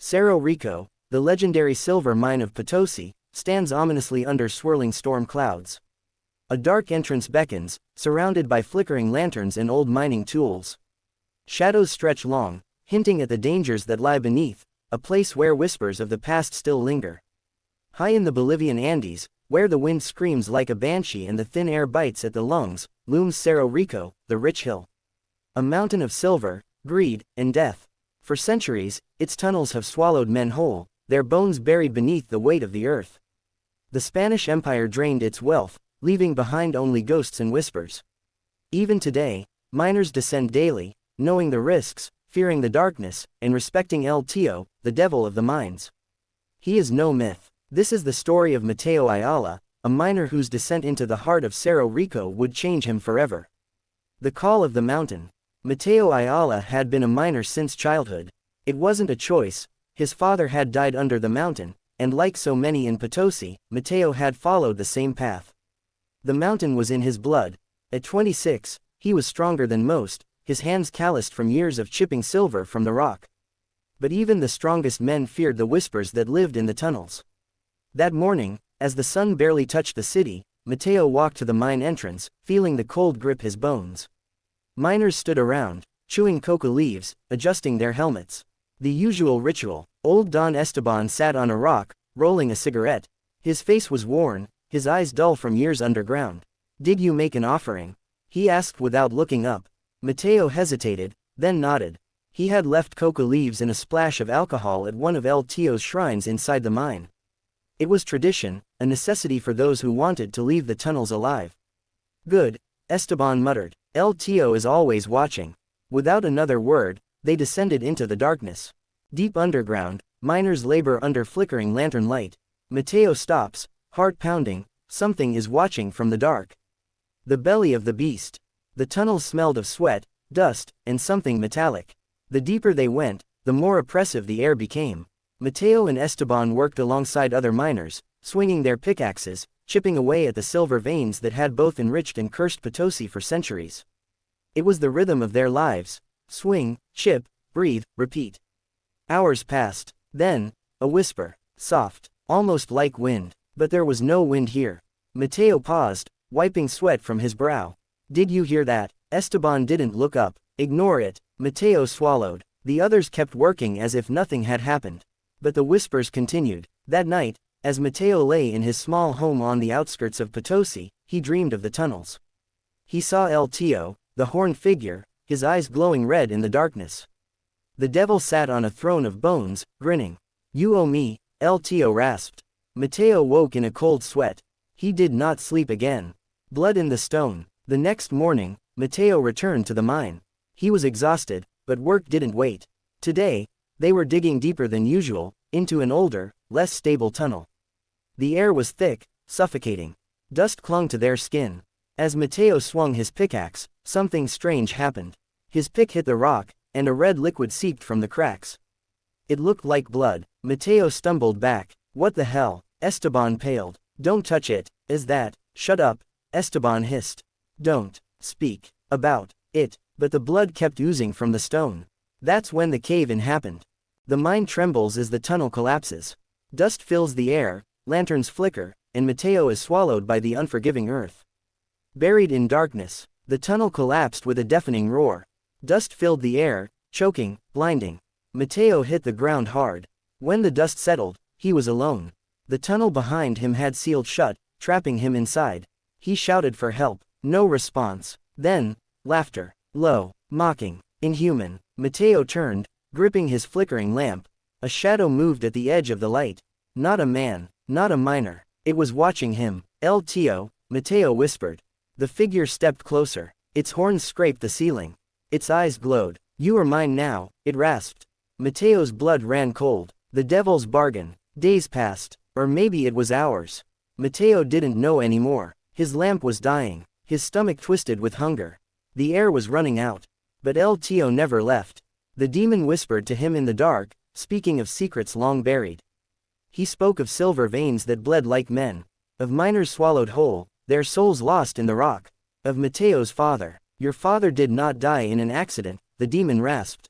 Cerro Rico, the legendary silver mine of Potosí, stands ominously under swirling storm clouds. A dark entrance beckons, surrounded by flickering lanterns and old mining tools. Shadows stretch long, hinting at the dangers that lie beneath, a place where whispers of the past still linger. High in the Bolivian Andes, where the wind screams like a banshee and the thin air bites at the lungs, looms Cerro Rico, the rich hill. A mountain of silver, greed, and death. For centuries, its tunnels have swallowed men whole, their bones buried beneath the weight of the earth. The Spanish Empire drained its wealth, leaving behind only ghosts and whispers. Even today, miners descend daily, knowing the risks, fearing the darkness, and respecting El Tío, the devil of the mines. He is no myth. This is the story of Mateo Ayala, a miner whose descent into the heart of Cerro Rico would change him forever. The call of the mountain. Mateo Ayala had been a miner since childhood. It wasn't a choice, his father had died under the mountain, and like so many in Potosí, Mateo had followed the same path. The mountain was in his blood. At 26, he was stronger than most, his hands calloused from years of chipping silver from the rock. But even the strongest men feared the whispers that lived in the tunnels. That morning, as the sun barely touched the city, Mateo walked to the mine entrance, feeling the cold grip his bones. Miners stood around, chewing coca leaves, adjusting their helmets. The usual ritual. Old Don Esteban sat on a rock, rolling a cigarette. His face was worn, his eyes dull from years underground. "Did you make an offering?" he asked without looking up. Mateo hesitated, then nodded. He had left coca leaves in a splash of alcohol at one of El Tío's shrines inside the mine. It was tradition, a necessity for those who wanted to leave the tunnels alive. "Good," Esteban muttered. "El Tío is always watching." Without another word, they descended into the darkness. Deep underground, miners labor under flickering lantern light. Mateo stops, heart pounding, something is watching from the dark. The belly of the beast. The tunnels smelled of sweat, dust, and something metallic. The deeper they went, the more oppressive the air became. Mateo and Esteban worked alongside other miners, swinging their pickaxes, chipping away at the silver veins that had both enriched and cursed Potosí for centuries. It was the rhythm of their lives. Swing, chip, breathe, repeat. Hours passed. Then, a whisper. Soft, almost like wind. But there was no wind here. Mateo paused, wiping sweat from his brow. "Did you hear that?" Esteban didn't look up. "Ignore it." Mateo swallowed. The others kept working as if nothing had happened. But the whispers continued. That night, as Mateo lay in his small home on the outskirts of Potosí, he dreamed of the tunnels. He saw El Tío, the horned figure, his eyes glowing red in the darkness. The devil sat on a throne of bones, grinning. "You owe me," El Tío rasped. Mateo woke in a cold sweat. He did not sleep again. Blood in the stone. The next morning, Mateo returned to the mine. He was exhausted, but work didn't wait. Today, they were digging deeper than usual, into an older, less stable tunnel. The air was thick, suffocating. Dust clung to their skin. As Mateo swung his pickaxe, something strange happened. His pick hit the rock, and a red liquid seeped from the cracks. It looked like blood. Mateo stumbled back. "What the hell?" Esteban paled. "Don't touch it." "Is that?" "Shut up," Esteban hissed. "Don't speak about it." But the blood kept oozing from the stone. That's when the cave-in happened. The mine trembles as the tunnel collapses. Dust fills the air, lanterns flicker, and Mateo is swallowed by the unforgiving earth. Buried in darkness, the tunnel collapsed with a deafening roar. Dust filled the air, choking, blinding. Mateo hit the ground hard. When the dust settled, he was alone. The tunnel behind him had sealed shut, trapping him inside. He shouted for help. No response. Then, laughter. Low, mocking, inhuman. Mateo turned, gripping his flickering lamp. A shadow moved at the edge of the light. Not a man, not a miner. It was watching him. "El Tío," Mateo whispered. The figure stepped closer. Its horns scraped the ceiling. Its eyes glowed. "You are mine now," it rasped. Mateo's blood ran cold. The devil's bargain. Days passed. Or maybe it was hours. Mateo didn't know anymore. His lamp was dying. His stomach twisted with hunger. The air was running out. But El Tío never left. The demon whispered to him in the dark, speaking of secrets long buried. He spoke of silver veins that bled like men. Of miners swallowed whole, their souls lost in the rock. Of Mateo's father. "Your father did not die in an accident," the demon rasped.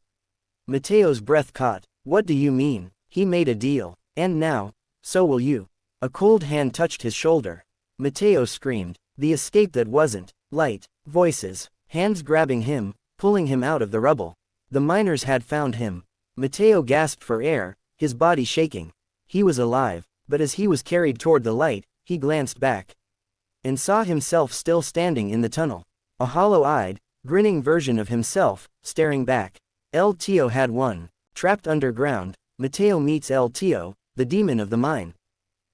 Mateo's breath caught. "What do you mean?" He made a deal. And now, so will you. A cold hand touched his shoulder. Mateo screamed. The escape that wasn't. Light. Voices. Hands grabbing him, pulling him out of the rubble. The miners had found him. Mateo gasped for air, his body shaking. He was alive, but as he was carried toward the light, he glanced back. And saw himself still standing in the tunnel. A hollow-eyed, grinning version of himself, staring back. El Tio had won. Trapped underground, Mateo meets El Tio, the demon of the mine.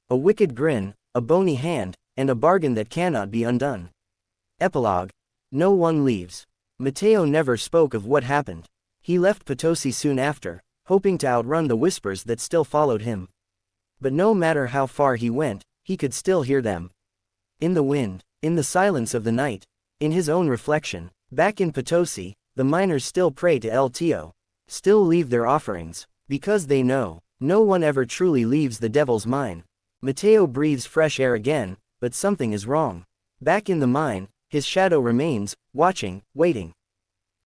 A wicked grin, a bony hand, and a bargain that cannot be undone. Epilogue. No one leaves. Mateo never spoke of what happened. He left Potosí soon after, hoping to outrun the whispers that still followed him. But no matter how far he went, he could still hear them. In the wind, in the silence of the night, in his own reflection, back in Potosí, the miners still pray to El Tio. Still leave their offerings, because they know, no one ever truly leaves the devil's mine. Mateo breathes fresh air again, but something is wrong. Back in the mine, his shadow remains, watching, waiting.